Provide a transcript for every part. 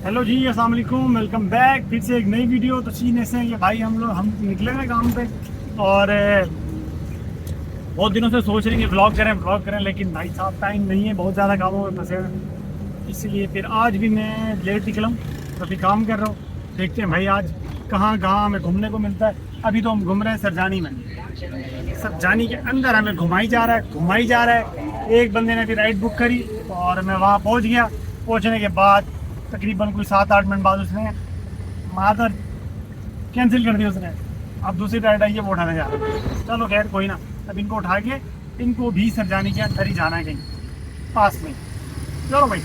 Hello जी, अस्सलाम वालेकुम, welcome back फिर से एक नई वीडियो। तो सीन ऐसे हैं कि भाई हम निकले हैं काम पे और बहुत दिनों से सोच रहे हैं कि व्लॉग करें, लेकिन भाई साहब टाइम नहीं है, बहुत ज़्यादा कामों में फंसे हैं। इसलिए फिर आज भी मैं लेट निकला हूँ, तो अभी काम कर रहा हूँ। देखते हैं भाई आज कहाँ कहाँ हमें घूमने को मिलता है। अभी तो हम घूम रहे हैं सरजानी में। सरजानी के अंदर हमें घुमाई जा रहा है। एक बंदे ने भी राइड बुक करी और मैं वहाँ पहुँच गया। पहुँचने के बाद तकरीबन कोई 7-8 मिनट बाद उसने मादर कैंसिल कर दिया उसने। अब दूसरी राइड आई है, वो उठाने जा रहा है। चलो खैर कोई ना, अब इनको उठा के इनको भी सरजानी के अंदर ही जाना है कहीं पास में। चलो भाई,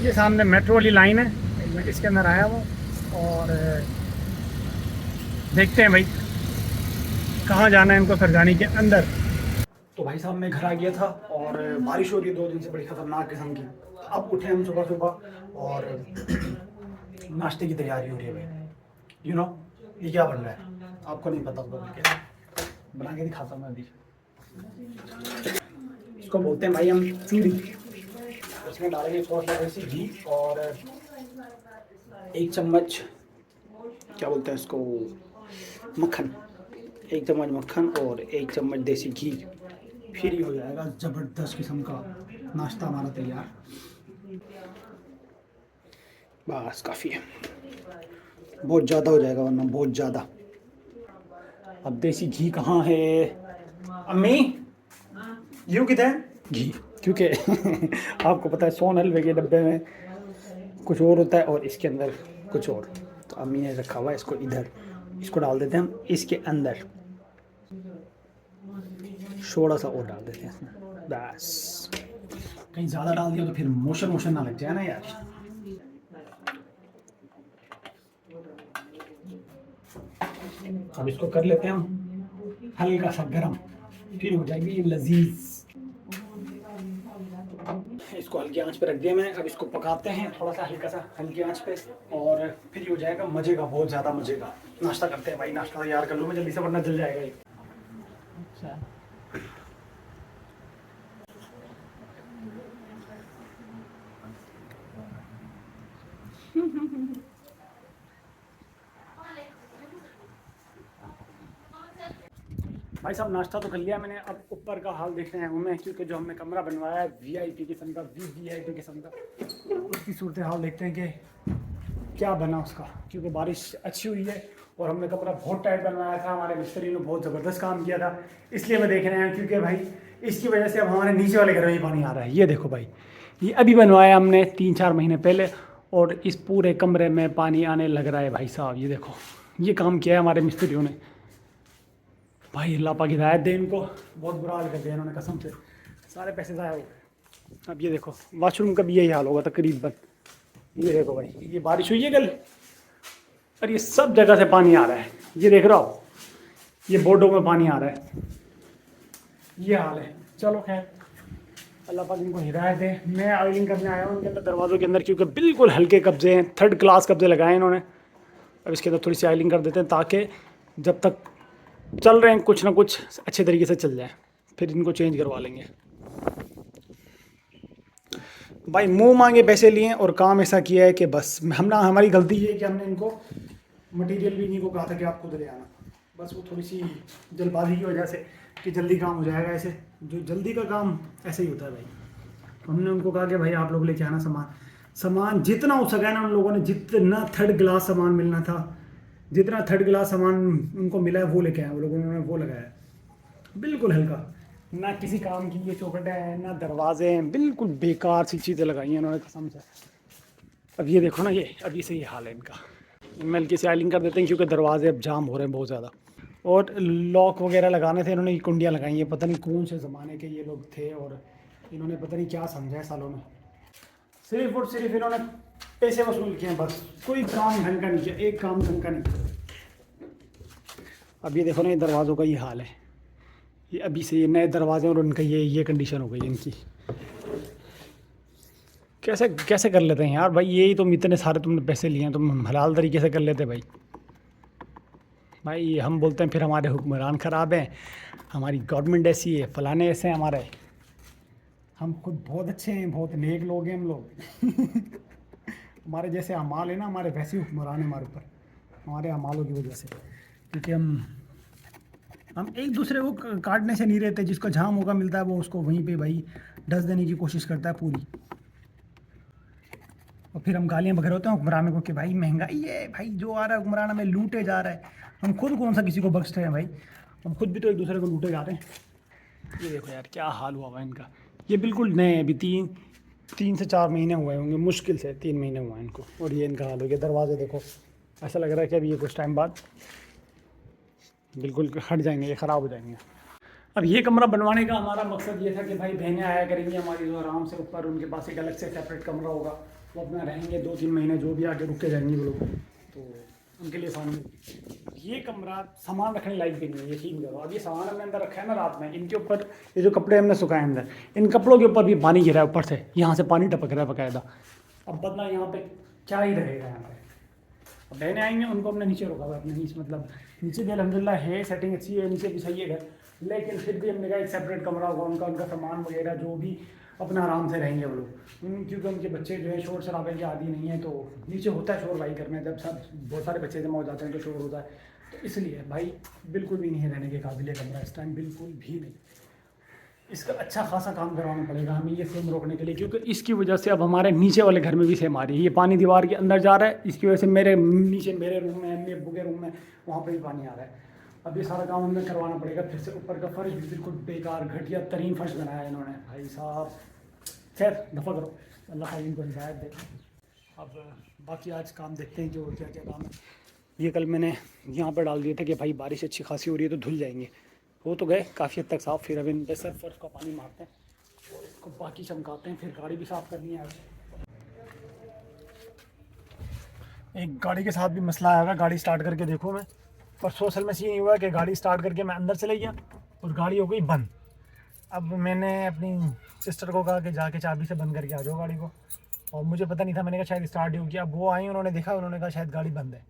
ये सामने मेट्रो वाली लाइन है, मैं इसके अंदर आया हूँ और देखते हैं भाई कहाँ जाना है इनको सरजानी के अंदर। तो भाई साहब मैं घर आ गया था और बारिश हो रही है 2 दिन से, बड़ी ख़तरनाक किस्म की। अब उठे हम सुबह सुबह और नाश्ते की तैयारी हो रही है भाई। ये क्या बन रहा है आपको नहीं पता होगा, क्या बना के दिखाता हूँ मैं अभी। इसको बोलते हैं भाई हम चूरी। इसमें डालेंगे थोड़ा सा घी और 1 चम्मच, क्या बोलते हैं इसको, मक्खन। 1 चम्मच मक्खन और 1 चम्मच देसी घी। फिर ही हो जाएगा ज़बरदस्त किस्म का नाश्ता हमारा तैयार। बस काफ़ी है, बहुत ज़्यादा हो जाएगा वरना बहुत ज़्यादा। अब देसी घी कहाँ है अम्मी, यूँ किधर घी, क्योंकि आपको पता है सोन हलवे के डब्बे में कुछ और होता है और इसके अंदर कुछ और। तो अम्मी ने रखा हुआ है इसको इधर, इसको डाल देते हैं हम इसके अंदर, थोड़ा सा और डाल देते हैं इसमें। बस कहीं ज़्यादा डाल दिया तो फिर मोशन ना लग जाए ना यार। अब इसको कर लेते हैं हम हल्का सा गरम, फिर हो जाएगी ये लजीज। इसको हल्की आंच पे रख दिया मैं, अब इसको पकाते हैं थोड़ा सा हल्का सा हल्की आंच पे और फिर हो जाएगा मजे का, बहुत ज़्यादा मजे का। नाश्ता करते हैं भाई, नाश्ता तैयार कर लूँ मैं जल्दी से वरना जल जाएगा ये। अच्छा भाई साहब नाश्ता तो कर लिया मैंने, अब ऊपर का हाल देखने आया हूँ मैं, क्योंकि जो हमने कमरा बनवाया है वीआईपी किस्म का, वीआईपी किस्म का, उसकी सूरत हाल देखते हैं कि क्या बना उसका। क्योंकि बारिश अच्छी हुई है और हमने कमरा बहुत टाइट बनवाया था, हमारे मिस्त्री ने बहुत ज़बरदस्त काम किया था, इसलिए मैं देख रहे हैं। क्योंकि भाई इसकी वजह से अब हमारे नीचे वाले घर में ही पानी आ रहा है। ये देखो भाई, ये अभी बनवाया हमने 3-4 महीने पहले और इस पूरे कमरे में पानी आने लग रहा है भाई साहब। ये देखो, ये काम किया है हमारे मिस्त्रियों ने भाई, अल्लाह पाक हिदायत दे इनको। बहुत बुरा हाल कर दिया इन्होंने कसम से, सारे पैसे ज़ाया हो गए। अब ये देखो वाशरूम का भी यही हाल होगा तकरीबन। ये देखो भाई, ये बारिश हुई है कल और ये सब जगह से पानी आ रहा है। ये देख रहे हो, ये बोर्डों में पानी आ रहा है, ये हाल है। चलो खैर अल्लाह पाक इनको हिदायत दे। मैं आयलिंग करने आया हूँ उनके अंदर दरवाज़ों के अंदर, क्योंकि बिल्कुल हल्के कब्जे हैं, 3rd क्लास कब्जे लगाए इन्होंने। अब इसके अंदर थोड़ी सी आयलिंग कर देते हैं ताकि जब तक चल रहे हैं कुछ ना कुछ अच्छे तरीके से चल जाए, फिर इनको चेंज करवा लेंगे। भाई मुंह मांगे पैसे लिए और काम ऐसा किया है कि बस हमारी गलती ये है कि हमने इनको मटेरियल भी इन्हीं को कहा था कि आप खुद ले आना। बस वो थोड़ी सी जल्दबाजी की वजह से कि जल्दी काम हो जाएगा, ऐसे जो जल्दी का काम ऐसे ही होता है भाई। तो हमने उनको कहा कि भाई आप लोग लेके आना सामान जितना हो सका ना। उन लोगों ने जितना 3rd क्लास सामान मिलना था, जितना 3rd क्लास सामान उनको मिला है वो लेके आए वो लोग। उन्होंने वो लगाया बिल्कुल हल्का, ना किसी काम की ये चौखटें हैं ना दरवाजे हैं, बिल्कुल बेकार सी चीज़ें लगाई हैं इन्होंने कसम से। अब ये देखो ना, ये अभी से ये हाल है इनका। इनमें हल्की से आयलिंग कर देते हैं क्योंकि दरवाजे अब जाम हो रहे हैं बहुत ज़्यादा। और लॉक वगैरह लगाने थे, इन्होंने कुंडियाँ लगाई हैं, पता नहीं कौन से ज़माने के ये लोग थे और इन्होंने पता नहीं क्या समझा है सालों में। सिर्फ और सिर्फ इन्होंने पैसे वसूल किए हैं बस, कोई काम ढंग का नहीं किया, एक काम ढंग का नहीं किया। अब ये देखो ना, ये दरवाज़ों का ये हाल है। ये अभी से ये नए दरवाजे और उनका ये कंडीशन हो गई इनकी। कैसे कैसे कर लेते हैं यार भाई, यही तुम इतने सारे तुमने पैसे लिए हैं, तुम हलाल तरीके से कर लेते भाई। भाई हम बोलते हैं फिर हमारे हुक्मरान ख़राब हैं, हमारी गवर्नमेंट ऐसी है, फलाने ऐसे हैं हमारे। हम खुद बहुत अच्छे हैं, बहुत नेक लोग हैं हम लोग। हमारे जैसे अमाल है ना, हमारे वैसे ही हुक्मरान है हमारे ऊपर, हमारे अमालों की वजह से। क्योंकि हम एक दूसरे को काटने से नहीं रहते, जिसको जहाँ मौका मिलता है वो उसको वहीं पे भाई डस देने की कोशिश करता है पूरी। और फिर हम गालियाँ बकरे होते हैं हुक्मरानों को कि भाई महंगाई है, भाई जो आ रहा है हुक्मरान हमें लूटे जा रहा है। हम खुद कौन सा किसी को बख्शते हैं भाई, हम खुद भी तो एक दूसरे को लूटे जा रहे हैं। ये देखो यार क्या हाल हुआ हुआ है इनका। ये बिल्कुल नए हैं, अभी 3 से 4 महीने हुए होंगे, मुश्किल से 3 महीने हुए हैं इनको, और ये इनका हाल हो गया। दरवाजे देखो, ऐसा लग रहा है कि अभी ये कुछ टाइम बाद बिल्कुल हट जाएंगे, ये ख़राब हो जाएंगे। अब ये कमरा बनवाने का हमारा मकसद ये था कि भाई बहनें आया करेंगी हमारी, जो आराम से ऊपर उनके पास एक अलग से सेपरेट कमरा होगा, वो अपना रहेंगे 2-3 महीने, जो भी आके रुक के जाएंगे वो लोग, तो उनके लिए सामने। ये कमरा सामान रखने लायक भी नहीं है, यकीन करो। अब ये सामान हमने अंदर रखा है ना रात में, इनके ऊपर ये जो कपड़े हमने सुखाए अंदर, इन कपड़ों के ऊपर भी पानी गिरा है ऊपर से, यहाँ से पानी टपक रहा है बाकायदा। अब बदला यहाँ पे क्या ही रहेगा यहाँ पे। अब बहनें आएंगे उनको हमने नीचे रोका हुआ है, अपने नीचे, मतलब नीचे भी अल्हम्दुलिल्लाह है, सेटिंग अच्छी है, नीचे भी सही है घर, लेकिन फिर भी हमने कहा एक सेपरेट कमरा होगा उनका, उनका सामान वगैरह जो भी अपना आराम से रहेंगे वो लोग। क्योंकि उनके बच्चे जो है शोर शराबे के आदी नहीं है, तो नीचे होता है शोर भाई घर में, जब सब बहुत सारे बच्चे जमा हो जाते हैं तो शोर होता है, तो इसलिए भाई बिल्कुल भी नहीं है रहने के काबिल कमरा इस टाइम, बिल्कुल भी नहीं। इसका अच्छा खासा काम करवाना पड़ेगा हमें ये सेम रोकने के लिए, क्योंकि इसकी वजह से अब हमारे नीचे वाले घर में भी सेम आ रही है। ये पानी दीवार के अंदर जा रहा है, इसकी वजह से मेरे नीचे मेरे रूम में, अम्मी अब्बू के रूम में, वहाँ पे भी पानी आ रहा है। अब ये सारा काम हमें करवाना पड़ेगा फिर से। ऊपर का फर्श भी बिल्कुल बेकार घटिया तरीन फर्श बनाया है इन्होंने भाई साहब। खैर दफ़ा करो, अल्लाह ताला इनको हिदायत दे। अब बाकी आज काम देखते हैं जो क्या क्या काम है। ये कल मैंने यहाँ पर डाल दिए थे कि भाई बारिश अच्छी खासी हो रही है तो धुल जाएंगे, हो तो गए काफ़ी हद तक साफ़। फिर अब इन पे सर फर्श का पानी मारते हैं और इसको बाकी चमकाते हैं, फिर गाड़ी भी साफ़ करनी है आज। एक गाड़ी के साथ भी मसला आया हुआ, गाड़ी स्टार्ट करके देखो मैं, परसों असल में ये हुआ कि गाड़ी स्टार्ट करके मैं अंदर चले गया और गाड़ी हो गई बंद। अब मैंने अपनी सिस्टर को कहा कि जाके चाबी से बंद करके आ जाओ गाड़ी को, और मुझे पता नहीं था, मैंने कहा शायद स्टार्ट ही हो गया। अब वो आई, उन्होंने देखा, उन्होंने कहा शायद गाड़ी बंद है,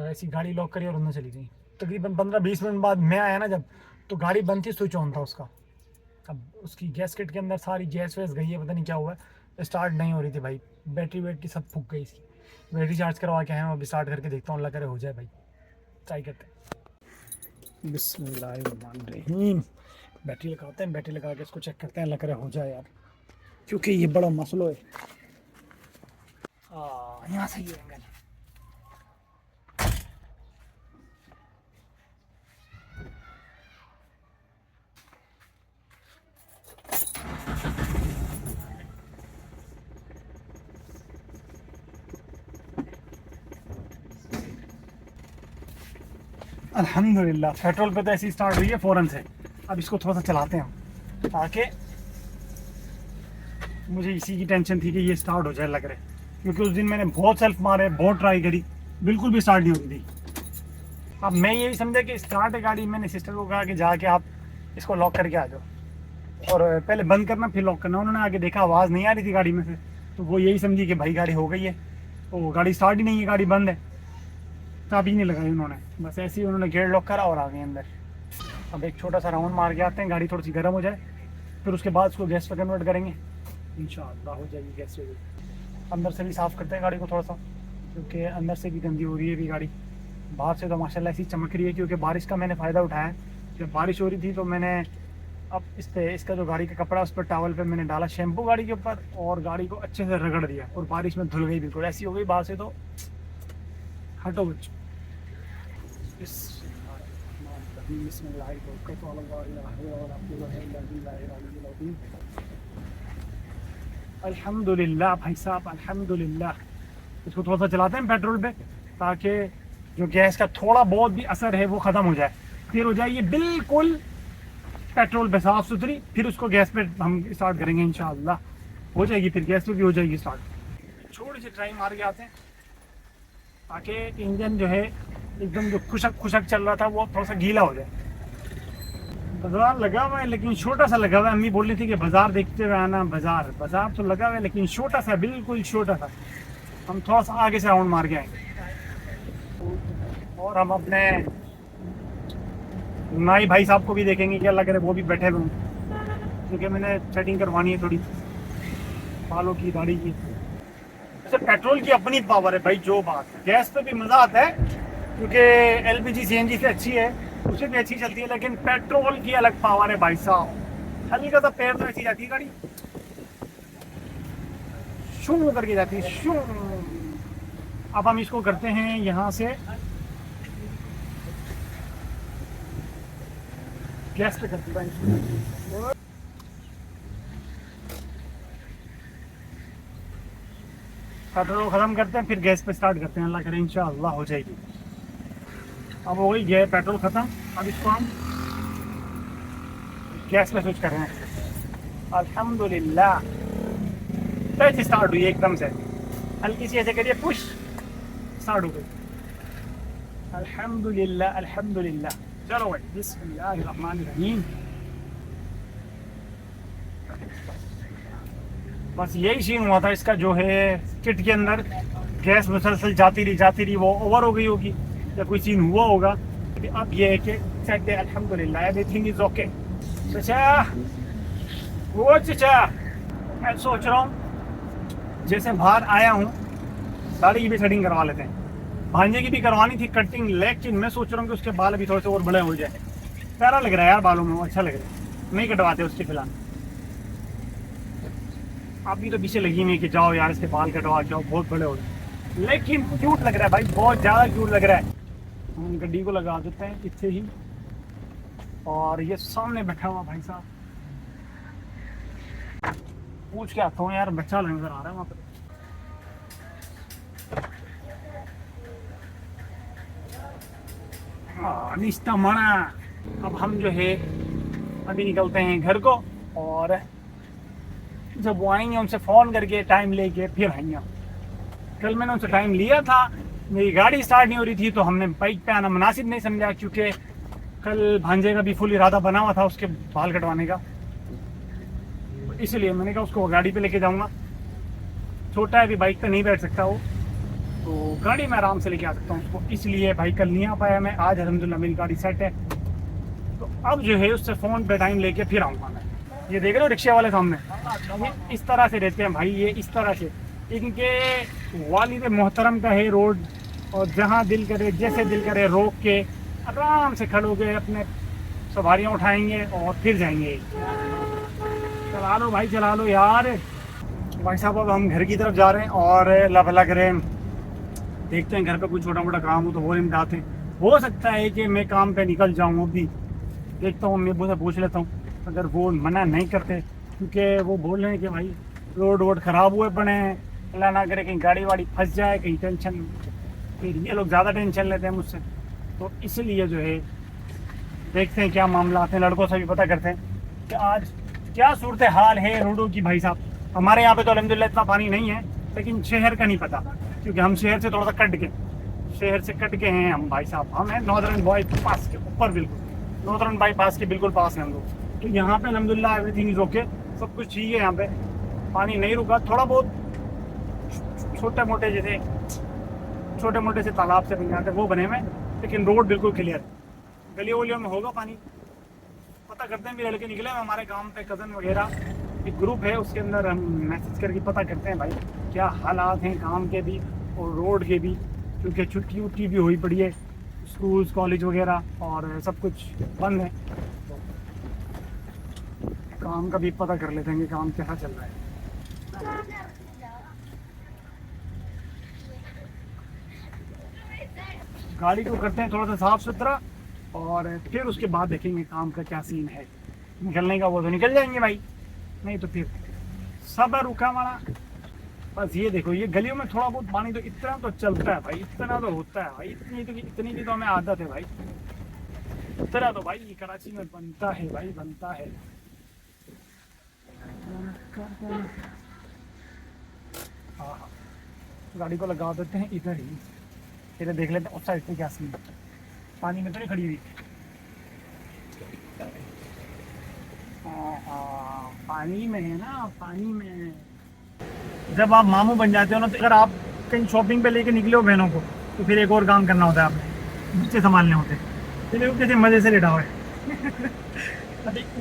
ऐसी गाड़ी लॉक करी और अंदर चली गई। तकरीबन 15-20 मिनट बाद मैं आया ना जब, तो गाड़ी बंद थी, स्विच ऑन था उसका। अब उसकी गैस किट के अंदर सारी गैस वैस गई है, पता नहीं क्या हुआ है, स्टार्ट नहीं हो रही थी भाई। बैटरी वेटरी सब फूक गई इसकी। बैटरी चार्ज करवा के आए, अभी स्टार्ट करके देखता हूँ, अल्लाह करे हो जाए भाई, ट्राई करते हैं। बिस्मिल्लाहिर्रहमानिर्रहीम। बैटरी लगाते हैं, बैटरी लगा के इसको चेक करते हैं, अल्लाह करे हो जाए यार, क्योंकि ये बड़ा मसला है। यहाँ सही है एंगल। अल्हम्दुलिल्लाह पेट्रोल पे तो ऐसी स्टार्ट हुई है फ़ौरन से। अब इसको थोड़ा सा चलाते हैं हम, ताकि मुझे इसी की टेंशन थी कि ये स्टार्ट हो जाए लग रहा है, क्योंकि उस दिन मैंने बहुत सेल्फ मारे, बहुत ट्राई करी, बिल्कुल भी स्टार्ट नहीं होती थी। अब मैं यही समझा कि स्टार्ट है गाड़ी, मैंने सिस्टर को कहा कि जाके आप इसको लॉक करके आ जाओ, और पहले बंद करना फिर लॉक करना। उन्होंने आगे देखा आवाज़ नहीं आ रही थी गाड़ी में से, तो वो यही समझी कि भाई गाड़ी हो गई है, तो गाड़ी स्टार्ट ही नहीं है, गाड़ी बंद है। चाबी नहीं लगाई उन्होंने, बस ऐसे ही उन्होंने गेट लॉक करा और आ गए अंदर। अब एक छोटा सा राउंड मार के आते हैं, गाड़ी थोड़ी सी गर्म हो जाए, फिर उसके बाद उसको गैस पर कन्वर्ट करेंगे, इंशाअल्लाह हो जाएगी गैस पे। अंदर से भी साफ़ करते हैं गाड़ी को थोड़ा सा, क्योंकि अंदर से भी गंदी हो रही है अभी गाड़ी। बाहर से तो माशाल्लाह ऐसी चमक रही है, क्योंकि बारिश का मैंने फ़ायदा उठाया। जब बारिश हो रही थी तो मैंने अब इस पर इसका जो गाड़ी का कपड़ा उस पर टॉवल पे मैंने डाला शैम्पू गाड़ी के ऊपर, और गाड़ी को अच्छे से रगड़ दिया, और बारिश में धुल गई बिल्कुल, ऐसी हो गई बाहर से तो हटो बच्चों। अल्हम्दुलिल्लाह भाई साहब, अल्हम्दुलिल्लाह। इसको थोड़ा सा चलाते हैं पेट्रोल पे, ताकि जो गैस का थोड़ा बहुत भी असर है वो ख़त्म हो जाए, फिर हो जाए ये बिल्कुल पेट्रोल पे साफ़ सुथरी। फिर उसको गैस पे हम स्टार्ट करेंगे, इंशाअल्लाह हो जाएगी, फिर गैस पे भी हो जाएगी स्टार्ट। थोड़ी सी ट्राई मार के आते हैं, ताकि इंजन जो है एकदम जो खुशक खुशक चल रहा था वो थोड़ा सा गीला हो जाए। बाजार लगा हुआ है, लेकिन छोटा सा लगा हुआ है। अम्मी बोल रही थी कि बाजार देखते हुए आना, बाजार तो लगा हुआ है, लेकिन छोटा सा, बिल्कुल छोटा सा। हम थोड़ा सा आगे से राउंड मार के आएंगे, और हम अपने नाई भाई साहब को भी देखेंगे कि अल्लाह करे वो भी बैठे हुए हों, क्योंकि मैंने सेटिंग करवानी है थोड़ी बालों की, दाढ़ी की। अच्छा, पेट्रोल की अपनी पावर है भाई, जो बात है। गैस पे भी मज़ा आता है क्योंकि एलपीजी सीएनजी से अच्छी है, उससे भी अच्छी चलती है, लेकिन पेट्रोल की अलग पावर है भाई साहब। हल्का सा पैर तो ऐसी जाती है गाड़ी, शू करके जाती है, शू। अब हम इसको करते हैं यहाँ से गैस पे करते हैं। पेट्रोल ख़त्म करते हैं, फिर गैस पे स्टार्ट करते हैं, अल्लाह करे इंशाअल्लाह हो जाएगी। अब हो गई गैस पेट्रोल ख़त्म, अब इसको हम गैस पे स्विच कर रहे हैं। अल्हम्दुलिल्लाह तेज स्टार्ट हुई एकदम से, हल्की सी ऐसे करिए पुश, स्टार्ट हो गई। अल्हम्दुलिल्लाह अल्हम्दुलिल्लाह। चलो भाई, बिस्मिल्लाहिर्रहमानिर्रहीम। बस यही सीन हुआ था इसका, जो है किट के अंदर गैस मुसलसल जाती रही, वो ओवर हो गई होगी या कोई सीन हुआ होगा। अब ये है कि सेट है, अल्हम्दुलिल्लाह एवरीथिंग इज ओके। चचा वो चचा, मैं सोच रहा हूँ जैसे बाहर आया हूँ, दाढ़ी की भी सेटिंग करवा लेते हैं। भांजे की भी करवानी थी कटिंग, लेकिन मैं सोच रहा हूँ कि उसके बाल अभी थोड़े से और बड़े हो जाए। प्यारा लग रहा है यार बालों में, वो अच्छा लग रहा है। नहीं कटवाते उसके फिलहाल, अभी तो पीछे लगी नहीं कि जाओ यार इसके बाल कटवा जाओ, बहुत बड़े हो गए। लेकिन क्यूट लग रहा है भाई, बहुत ज़्यादा क्यूट लग रहा है। हम गड्डी को लगा देते हैं इतने ही, और ये सामने बैठा हुआ भाई साहब, पूछ के आता हूँ यार, बच्चा नजर आ रहा है वहाँ पर। निश्ता मना। अब हम जो है अभी निकलते हैं घर को, और जब वो आएंगे उनसे फ़ोन करके टाइम लेके फिर आएंगे। कल मैंने उनसे टाइम लिया था, मेरी गाड़ी स्टार्ट नहीं हो रही थी, तो हमने बाइक पे आना मुनासिब नहीं समझा, क्योंकि कल भांजे का भी फुल इरादा बना हुआ था उसके बाल कटवाने का। इसलिए मैंने कहा उसको गाड़ी पे लेके जाऊंगा, छोटा है अभी, बाइक पे नहीं बैठ सकता वो, तो गाड़ी में आराम से लेके आ सकता हूँ उसको। इसलिए भाई कल नहीं आ पाया मैं, आज अल्हम्दुलिल्लाह मेरी गाड़ी सेट है, तो अब जो है उससे फ़ोन पे टाइम लेके फिर आऊँगा मैं। ये देख रहे हो रिक्शे वाले सामने, ये इस तरह से रहते हैं भाई, ये इस तरह से। इनके वालिद मोहतरम का है रोड, और जहाँ दिल करे जैसे दिल करे रोक के आराम से खड़ोगे, अपने सवारियाँ उठाएंगे और फिर जाएंगे। चला लो भाई, चला लो यार। भाई साहब अब हम घर की तरफ जा रहे हैं, और अल्लाह भला करें, देखते हैं घर पे कुछ छोटा मोटा काम हो तो वो निपटाते हैं। हो सकता है कि मैं काम पे निकल जाऊँ अभी, देखता हूँ, मैं पूछ लेता हूँ अगर वो मना नहीं करते, क्योंकि वो बोल रहे हैं कि भाई रोड वोड ख़राब हुए पड़े हैं, अल्लाह ना करे कहीं गाड़ी वाड़ी फंस जाए, कहीं टेंशन, फिर ये लोग ज़्यादा टेंशन लेते हैं मुझसे, तो इसलिए जो है देखते हैं क्या मामला आते हैं, लड़कों से भी पता करते हैं कि आज क्या सूरत हाल है रोडों की। भाई साहब हमारे यहाँ पे तो अल्हम्दुलिल्लाह इतना पानी नहीं है, लेकिन शहर का नहीं पता, क्योंकि हम शहर से थोड़ा सा कट के हैं हम भाई साहब। हम हैं नॉर्दर्न बाईपास के ऊपर, बिल्कुल नॉर्दर्न बाईपास के बिल्कुल पास हैं हम लोग। तो यहाँ पे अल्हम्दुलिल्लाह एवरीथिंग इज ओके, सब कुछ ठीक है। यहाँ पे पानी नहीं रुका, थोड़ा बहुत छोटे मोटे से तालाब से बन जाते वो बने हुए, लेकिन रोड बिल्कुल क्लियर। गली वलियों में होगा पानी, पता करते हैं। मेरे लड़के निकले हैं हमारे गांव पे, कज़न वगैरह एक ग्रुप है, उसके अंदर हम मैसेज करके पता करते हैं भाई क्या हालात हैं काम के भी और रोड के भी, क्योंकि छुट्टी उट्टी भी हुई पड़ी है, स्कूल्स कॉलेज वगैरह और सब कुछ बंद है। काम का भी पता कर लेते हैं कि काम कैसा चल रहा है। गाड़ी को करते हैं थोड़ा सा साफ सुथरा, और फिर उसके बाद देखेंगे काम का क्या सीन है। निकलने का वो तो निकल जाएंगे भाई, नहीं तो फिर सब रुका हमारा। बस ये देखो, ये गलियों में थोड़ा बहुत पानी तो इतना तो चलता है भाई, इतना तो होता है भाई, इतनी की तो हमें आदत है भाई, इतना तो भाई कराची में बनता है भाई, बनता है। हाँ, गाड़ी को लगा देते हैं इधर ही, फिर देख लेते हैं उस साइड पे क्या सीन है। पानी में तो नहीं खड़ी हुई, पानी में है ना, पानी में। जब आप मामू बन जाते हो ना, तो अगर आप कहीं शॉपिंग पे लेके निकले हो बहनों को, तो फिर एक और काम करना होता है, आपने बच्चे संभालने होते हैं। चलिए कैसे मज़े से लेटा हुआ है,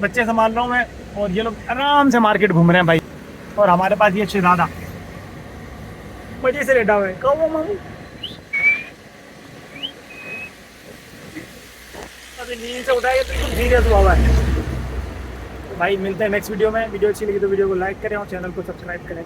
बच्चे संभाल रहा हूँ मैं, और ये लोग आराम से मार्केट घूम रहे हैं भाई, और हमारे पास ये शहजादा मजे से लेटा हुआ है। कहो मामू। अभी नींद से उठाएगा तो बिल्कुल सीरियस हुआ है। भाई मिलते हैं नेक्स्ट वीडियो में। वीडियो अच्छी लगी तो वीडियो को लाइक करें और चैनल को सब्सक्राइब करें।